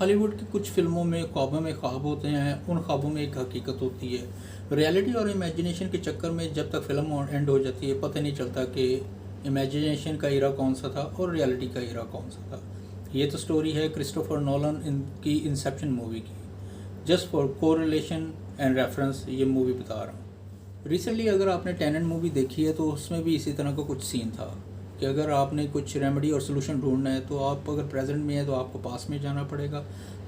Hollywood की कुछ फिल्मों में ख्वाबों में ख्वाब होते हैं, उन ख्वाबों में एक हकीकत होती है। रियलिटी और इमेजिनेशन के चक्कर में जब तक फिल्म एंड हो जाती है पता नहीं चलता कि इमेजिनेशन का एरा कौन सा था और रियलिटी का एरा कौन सा था। ये तो स्टोरी है क्रिस्टोफर नोलन की इंसेप्शन मूवी की। Just for correlation and reference ये मूवी बता रहा हूँ। रिसेंटली अगर आपने टेनेंट मूवी देखी है तो उसमें भी इसी तरह का कुछ सीन था कि अगर आपने कुछ रेमेडी और सोल्यूशन ढूंढना है तो आप अगर प्रेजेंट में है तो आपको पास में जाना पड़ेगा,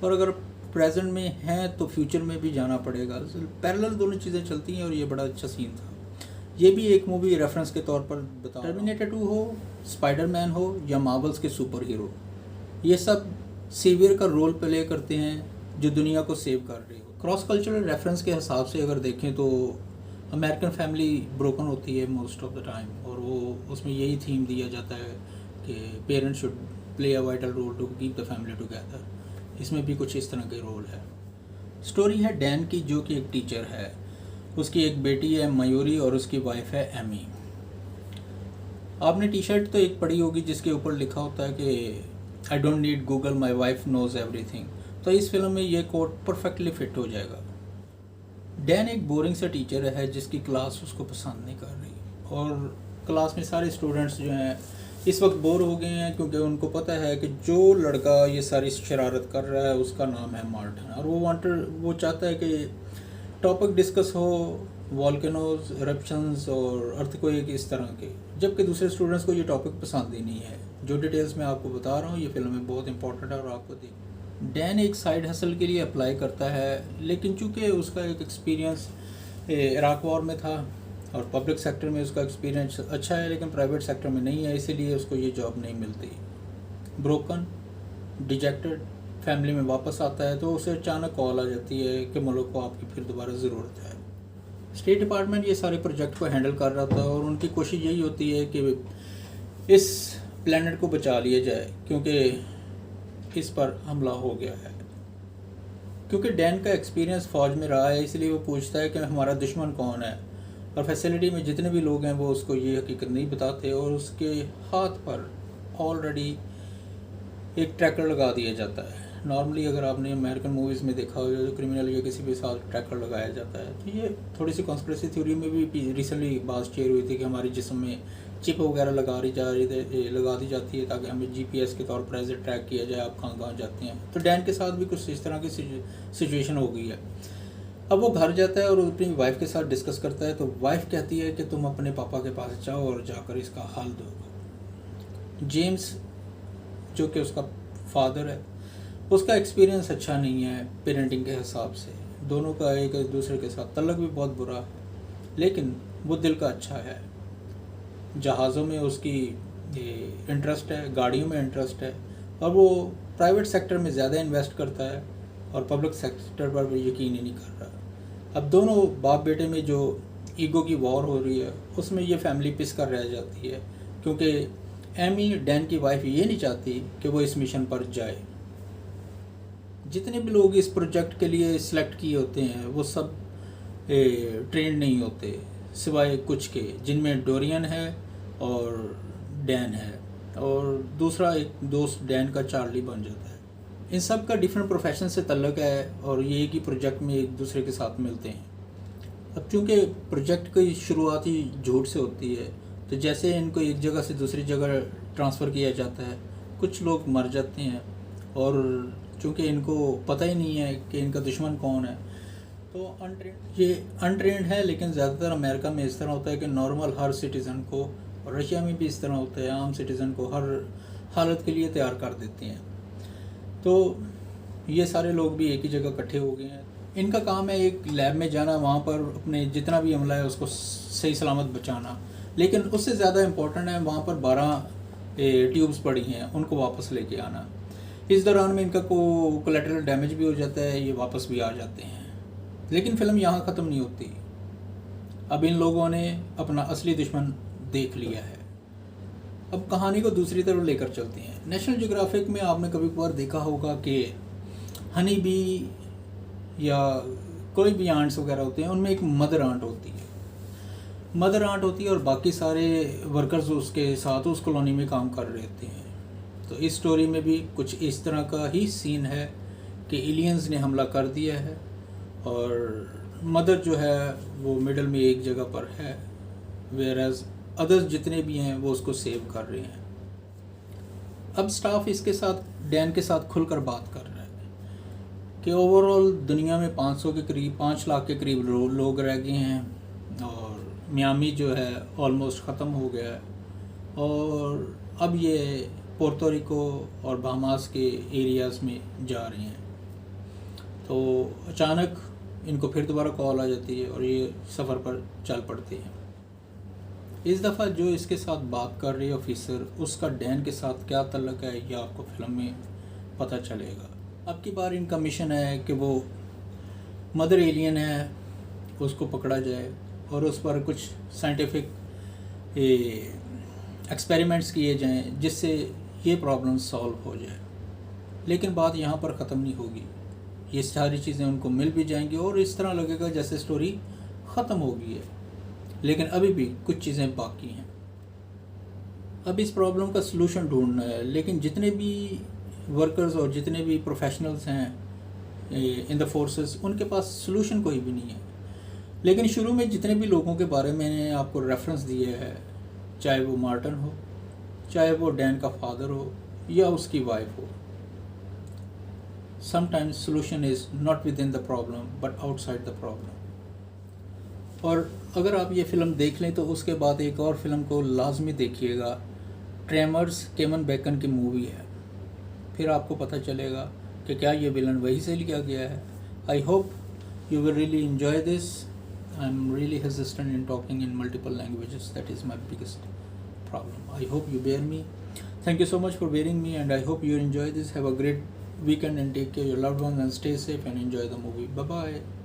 और अगर प्रेजेंट में है तो फ्यूचर में भी जाना पड़ेगा। पैरेलल दोनों चीज़ें चलती हैं और ये बड़ा अच्छा सीन था। ये भी एक मूवी रेफरेंस के तौर पर बता, टर्मिनेटर 2 हो, स्पाइडरमैन हो या मार्वल्स के सुपर हीरो, ये सब सेवियर का रोल प्ले करते हैं जो दुनिया को सेव कर रहे हो। क्रॉस कल्चरल रेफरेंस के हिसाब से अगर देखें तो अमेरिकन फैमिली ब्रोकन होती है मोस्ट ऑफ द टाइम, और वो उसमें यही थीम दिया जाता है कि parents should play a vital role to keep the family together. इसमें भी कुछ इस तरह के रोल है। स्टोरी है डैन की, जो कि एक टीचर है। उसकी एक बेटी है मयूरी और उसकी वाइफ है एमी। आपने टी शर्ट तो एक पढ़ी होगी जिसके ऊपर लिखा होता है कि I don't need Google, my wife knows everything. तो इस फिल्म में ये कोट परफेक्टली फिट हो जाएगा। डैन एक बोरिंग सा टीचर है जिसकी क्लास उसको पसंद नहीं कर रही, और क्लास में सारे स्टूडेंट्स जो हैं इस वक्त बोर हो गए हैं क्योंकि उनको पता है कि जो लड़का ये सारी शरारत कर रहा है उसका नाम है मार्टिन, और वो चाहता है कि टॉपिक डिस्कस हो वॉल्केनोज, इरप्शंस और अर्थक्वेक इस तरह के, जबकि दूसरे स्टूडेंट्स को ये टॉपिक पसंद ही नहीं है। जो डिटेल्स मैं आपको बता रहा हूँ ये फिल्म में बहुत इंपॉर्टेंट है और आपको देख। डैन एक साइड हसल के लिए अप्लाई करता है, लेकिन चूंकि उसका एक एक्सपीरियंस इराक वॉर में था और पब्लिक सेक्टर में उसका एक्सपीरियंस अच्छा है लेकिन प्राइवेट सेक्टर में नहीं है, इसीलिए उसको ये जॉब नहीं मिलती। ब्रोकन डिजेक्टेड फैमिली में वापस आता है तो उसे अचानक कॉल आ जाती है कि मुल्क को आपकी फिर दोबारा ज़रूरत है। स्टेट डिपार्टमेंट ये सारे प्रोजेक्ट को हैंडल कर रहा था और उनकी कोशिश यही होती है कि इस प्लेनेट को बचा लिया जाए क्योंकि इस पर हमला हो गया है। क्योंकि डैन का एक्सपीरियंस फ़ौज में रहा है इसलिए वो पूछता है कि हमारा दुश्मन कौन है, और फैसिलिटी में जितने भी लोग हैं वो उसको ये हकीकत नहीं बताते, और उसके हाथ पर ऑलरेडी एक ट्रैकर लगा दिया जाता है। नॉर्मली अगर आपने अमेरिकन मूवीज़ में देखा हो जो क्रिमिनल या किसी भी साथ ट्रैकर लगाया जाता है, तो ये थोड़ी सी कॉन्स्पिरेसी थ्योरी में भी रिसेंटली बात शेयर हुई थी कि हमारे जिस्म में चिप वगैरह लगा दी जाती है ताकि हमें जीपीएस के तौर पर ऐसे ट्रैक किया जाए आप कहाँ कहाँ जाते हैं। तो डैन के साथ भी कुछ इस तरह की सिचुएशन हो गई है। अब वो घर जाता है और अपनी वाइफ के साथ डिस्कस करता है, तो वाइफ कहती है कि तुम अपने पापा के पास जाओ और जाकर इसका हल दो। जेम्स जो कि उसका फादर है, उसका एक्सपीरियंस अच्छा नहीं है पेरेंटिंग के हिसाब से। दोनों का एक दूसरे के साथ तल्लक भी बहुत बुरा है, लेकिन वो दिल का अच्छा है। जहाज़ों में उसकी इंटरेस्ट है, गाड़ियों में इंटरेस्ट है, और वो प्राइवेट सेक्टर में ज़्यादा इन्वेस्ट करता है और पब्लिक सेक्टर पर भी यकीन ही नहीं कर रहा। अब दोनों बाप बेटे में जो ईगो की वॉर हो रही है उसमें ये फैमिली पिस कर रह जाती है, क्योंकि एमी डैन की वाइफ ये नहीं चाहती कि वो इस मिशन पर जाए। जितने भी लोग इस प्रोजेक्ट के लिए सिलेक्ट किए होते हैं वो सब ट्रेंड नहीं होते, सिवाय कुछ के जिनमें डोरियन है और डैन है, और दूसरा एक दोस्त डैन का चार्ली बन जाता है। इन सब का डिफरेंट प्रोफेशन से तल्लक है और ये एक ही प्रोजेक्ट में एक दूसरे के साथ मिलते हैं। अब चूँकि प्रोजेक्ट की शुरुआत ही झूठ से होती है, तो जैसे इनको एक जगह से दूसरी जगह ट्रांसफ़र किया जाता है, कुछ लोग मर जाते हैं, और चूँकि इनको पता ही नहीं है कि इनका दुश्मन कौन है, तो अनट्रेंड है। लेकिन ज़्यादातर अमेरिका में इस तरह होता है कि नॉर्मल हर सिटीज़न को, और रशिया में भी इस तरह होता है, आम सिटीज़न को हर हालत के लिए तैयार कर देते हैं। तो ये सारे लोग भी एक ही जगह इकट्ठे हो गए हैं। इनका काम है एक लैब में जाना, वहाँ पर अपने जितना भी अमला है उसको सही सलामत बचाना, लेकिन उससे ज़्यादा इम्पोर्टेंट है वहाँ पर 12 ट्यूब्स पड़ी हैं उनको वापस लेके आना। इस दौरान में इनका कोलैटरल डैमेज भी हो जाता है, ये वापस भी आ जाते हैं। लेकिन फिल्म यहाँ ख़त्म नहीं होती। अब इन लोगों ने अपना असली दुश्मन देख लिया है। अब कहानी को दूसरी तरफ लेकर चलते हैं। नेशनल ज्योग्राफिक में आपने कभी कभार देखा होगा कि हनी बी या कोई भी आंट्स वगैरह होते हैं, उनमें एक मदर आंट होती है और बाकी सारे वर्कर्स उसके साथ उस कॉलोनी में काम कर रहे होते हैं। तो इस स्टोरी में भी कुछ इस तरह का ही सीन है कि एलियंस ने हमला कर दिया है और मदर जो है वो मिडल में एक जगह पर है, वेयर एज अदर्स जितने भी हैं वो उसको सेव कर रहे हैं। अब स्टाफ इसके साथ डैन के साथ खुलकर बात कर रहा है कि ओवरऑल दुनिया में 500 के करीब 5 लाख के करीब लोग रह गए हैं और मियामी जो है ऑलमोस्ट ख़त्म हो गया है और अब ये पोर्तो रिको और बहामास के एरियाज़ में जा रहे हैं। तो अचानक इनको फिर दोबारा कॉल आ जाती है और ये सफ़र पर चल पड़ते हैं। इस दफ़ा जो इसके साथ बात कर रही है ऑफिसर, उसका डैन के साथ क्या तल्लक है यह आपको फिल्म में पता चलेगा। अब की बार इनका मिशन है कि वो मदर एलियन है उसको पकड़ा जाए और उस पर कुछ साइंटिफिक एक्सपेरिमेंट्स किए जाएं जिससे ये प्रॉब्लम सॉल्व हो जाए। लेकिन बात यहाँ पर ख़त्म नहीं होगी, ये सारी चीज़ें उनको मिल भी जाएंगी और इस तरह लगेगा जैसे स्टोरी ख़त्म हो गई है, लेकिन अभी भी कुछ चीज़ें बाकी हैं। अब इस प्रॉब्लम का सलूशन ढूंढना है, लेकिन जितने भी वर्कर्स और जितने भी प्रोफेशनल्स हैं इन द फोर्सेस, उनके पास सलूशन कोई भी नहीं है। लेकिन शुरू में जितने भी लोगों के बारे में मैंने आपको रेफरेंस दिए है, चाहे वो मार्टिन हो, चाहे वो डैन का फादर हो या उसकी वाइफ हो, sometimes solution is not with in the problem but outside the problem. और अगर आप ये फ़िल्म देख लें तो उसके बाद एक और फिल्म को लाजमी देखिएगा, ट्रेमर्स केविन बेकन की मूवी है, फिर आपको पता चलेगा कि क्या ये विलन वही से लिया गया है। I hope you will really enjoy this. I'm really hesitant in talking in multiple languages. That is my biggest problem. I hope you bear me. Thank you so much for bearing me, and I hope you enjoy this. Have a great weekend and take care of your loved ones and stay safe and enjoy the movie. Bye bye.